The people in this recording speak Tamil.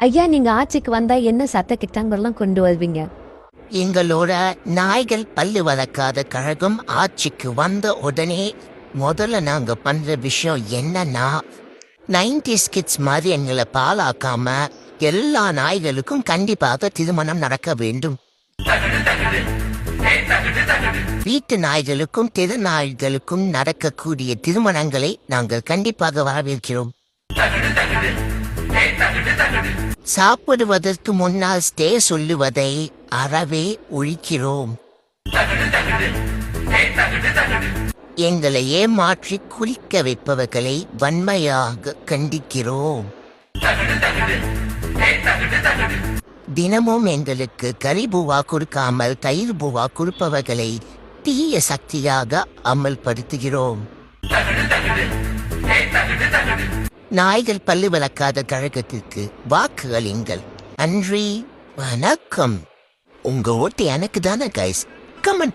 ஐயா, நீங்க ஆட்சிக்கு வந்தா என்ன சட்ட திட்டங்கள்லாம் கொண்டு வருவீங்க? எங்களோட நாய்கள் பல்லு வளர்க்காத கழகம் ஆட்சிக்கு வந்த உடனே முதல்ல நாங்க பண்ற விஷயம் என்னன்னா 90s கிட்ஸ் மாதிரி எங்களை பாலாக்காம எல்லா நாய்களுக்கும் கண்டிப்பாக திருமணம் நடக்க வேண்டும். வீட்டு நாய்களுக்கும் தெரு நாய்களுக்கும் நடக்கக்கூடிய திருமணங்களை நாங்கள் கண்டிப்பாக வரவேற்கிறோம். சாப்பிடுவதற்கு முன்னால் ஸ்டே சொல்லுவதை அறவே ஒழிக்கிறோம். எங்களை ஏமாற்றி குளிக்க வைப்பவர்களை வன்மையாக கண்டிக்கிறோம். தினமும் எங்களுக்கு கரிபூவா கொடுக்காமல் தயிர் பூவா கொடுப்பவர்களை தீய சக்தியாக அமல்படுத்துகிறோம். நாய்கள் பல்லு வளர்க்காத கழகத்திற்கு வாக்குகளிங்கள். நன்றி, வணக்கம். உங்க ஓட்டு எனக்கு தானே கைஸ். கமெண்ட்